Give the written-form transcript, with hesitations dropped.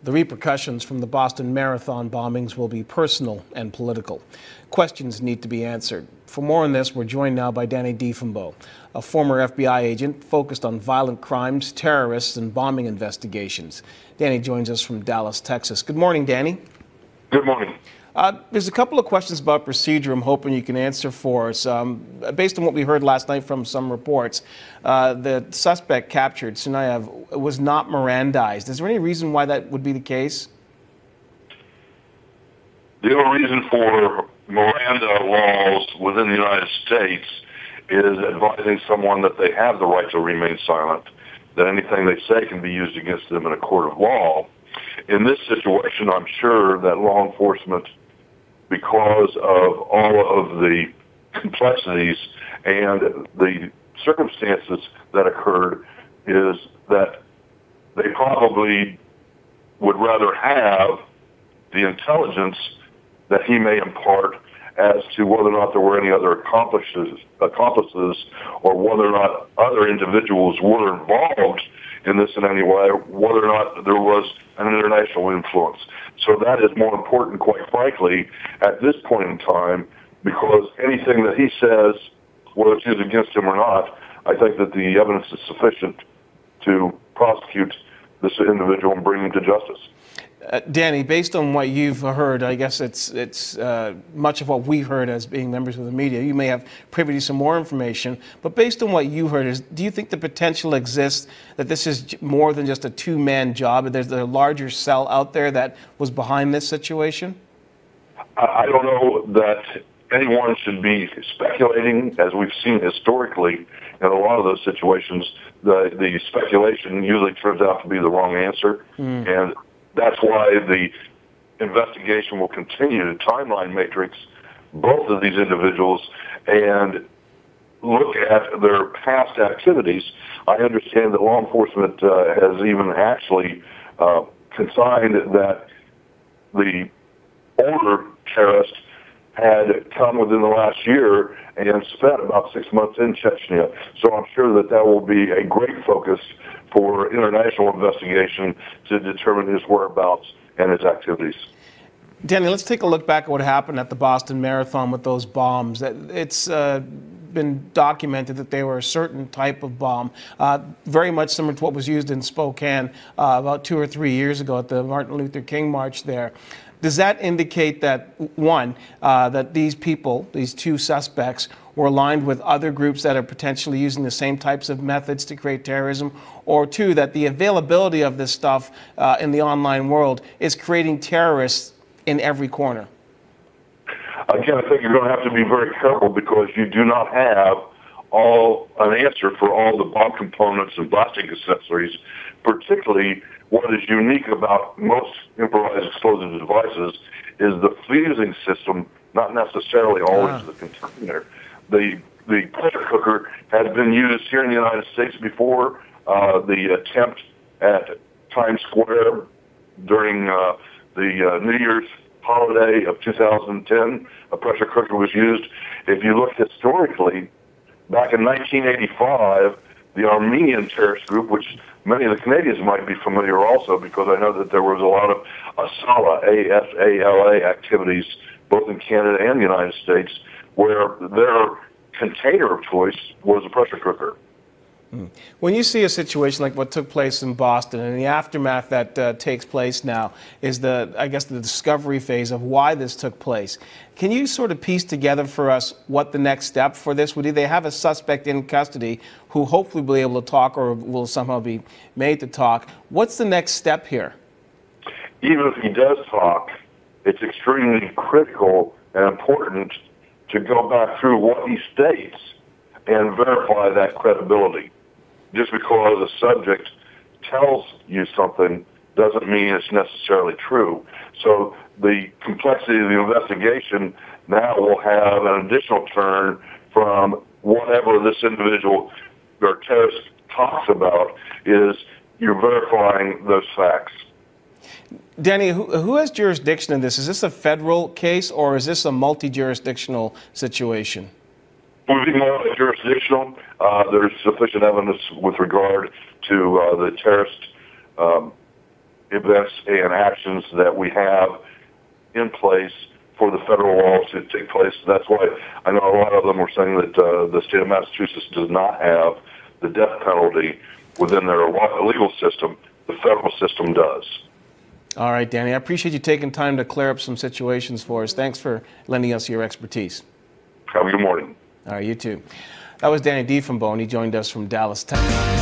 The repercussions from the Boston Marathon bombings will be personal and political. Questions need to be answered. For more on this, we're joined now by Danny Diefenbaugh, a former FBI agent focused on violent crimes, terrorists, and bombing investigations. Danny joins us from Dallas, Texas. Good morning, Danny. Good morning. There's a couple of questions about procedure I'm hoping you can answer for us. Based on what we heard last night from some reports, the suspect captured, Tsarnaev, was not Mirandized. Is there any reason why that would be the case? The only reason for Miranda laws within the United States is advising someone that they have the right to remain silent, that anything they say can be used against them in a court of law. In this situation, I'm sure that law enforcement, because of all of the complexities and the circumstances that occurred, is that they probably would rather have the intelligence that he may impart as to whether or not there were any other accomplices, or whether or not other individuals were involved in this in any way, whether or not there was an international influence. So that is more important, quite frankly, at this point in time, because anything that he says, whether it's used against him or not, I think that the evidence is sufficient to prosecute this individual and bring him to justice. Danny, based on what you've heard, I guess it's much of what we've heard as being members of the media. You may have privy to some more information, but based on what you heard, do you think the potential exists that this is more than just a two-man job, and there's a larger cell out there that was behind this situation? I don't know that anyone should be speculating, as we've seen historically in a lot of those situations. The speculation usually turns out to be the wrong answer, and that's why the investigation will continue to timeline matrix both of these individuals and look at their past activities. I understand that law enforcement has even actually consigned that the older terrorist had come within the last year and spent about 6 months in Chechnya. So I'm sure that that will be a great focus for international investigation to determine his whereabouts and his activities. Danny, let's take a look back at what happened at the Boston Marathon with those bombs. It's been documented that they were a certain type of bomb, very much similar to what was used in Spokane about 2 or 3 years ago at the Martin Luther King March there. Does that indicate that, one, that these people, these two suspects, were aligned with other groups that are potentially using the same types of methods to create terrorism, or two, that the availability of this stuff in the online world is creating terrorists in every corner? Again, I think you're going to have to be very careful because you do not have an answer for all the bomb components and blasting accessories, particularly what is unique about most improvised explosive devices is the fusing system, not necessarily always the container. The pressure cooker has been used here in the United States before. The attempt at Times Square during the New Year's holiday of 2010, a pressure cooker was used. If you look historically, back in 1985, the Armenian terrorist group, which many of the Canadians might be familiar also, because I know that there was a lot of ASALA, A-S-A-L-A activities, both in Canada and the United States, where their container of choice was a pressure cooker. When you see a situation like what took place in Boston, and the aftermath that takes place now is I guess the discovery phase of why this took place. Can you sort of piece together for us what the next step for this would be? They have a suspect in custody who hopefully will be able to talk or will somehow be made to talk. What's the next step here? Even if he does talk, it's extremely critical and important to go back through what he states and verify that credibility. Just because a subject tells you something doesn't mean it's necessarily true. So the complexity of the investigation now will have an additional turn from whatever this individual or terrorist talks about is you're verifying those facts. Danny, who has jurisdiction in this? Is this a federal case or is this a multi-jurisdictional situation? Moving on to jurisdictional, there's sufficient evidence with regard to the terrorist events and actions that we have in place for the federal laws to take place. That's why I know a lot of them are saying that the state of Massachusetts does not have the death penalty within their legal system. The federal system does. All right, Danny, I appreciate you taking time to clear up some situations for us. Thanks for lending us your expertise. Have a good morning. All right, you too. That was Danny Diefenbone. He joined us from Dallas, Texas.